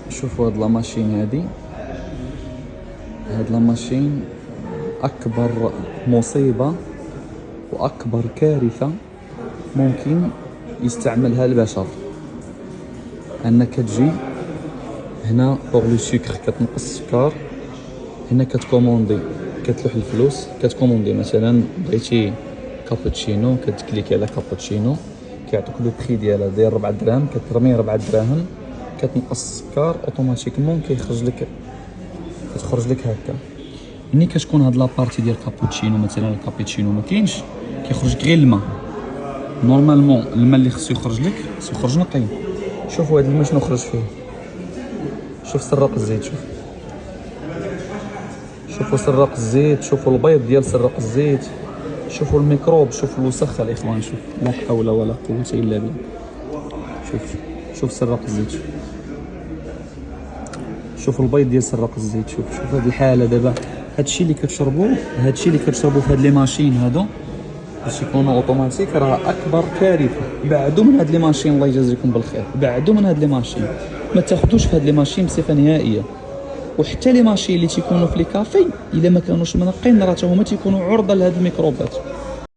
شوفوا هاد لا ماشين هادي، هاد لا ماشين اكبر مصيبة واكبر كارثة ممكن يستعملها البشر. انك تجي هنا بوغ لو سكر كتنقص السكر، هنا كتكوموندي كتلوح الفلوس، كتكوموندي مثلا بغيتي كابوتشينو، كتكليكي على كابوتشينو كيعطوك لو بري ديالها داير 4 دراهم، كترمي 4 دراهم كتنقص السكر اوتوماتيكمون كتخرج لك هكا. ملي كتكون هاد لابارتي ديال كابوتشينو مثلا الكابوتشينو ما كاينش، كيخرج لك غير الماء. نورمالمون الماء اللي خصو يخرج لك خصو يخرج نقي. شوفوا هاد الماء شنو خرج فيه، شوف سراق الزيت، شوفوا سراق الزيت، شوفوا البيض ديال سراق الزيت، شوفوا الميكروب، شوفوا الوسخ الاخوان. شوف لا حول ولا قوه الا بالله. شوف سراق الزيت، شوفوا البيض ديال سراق الزيت. شوف هاد الحاله دابا. هادشي اللي كتشربوا في هاد لي ماشين هادو باش يكونوا اوتوماتيك راه اكبر كارثه. بعدوا من هاد لي ماشين، الله يجازيكم بالخير، بعدوا من هاد لي ماشين، ما تاخذوش في هاد لي ماشين بصفه نهائيه. وحتى لي ماشين اللي تيكونوا في لي كافي الا ما كانوش منقين راه حتى هما تيكونوا عرضه لهاد الميكروبات.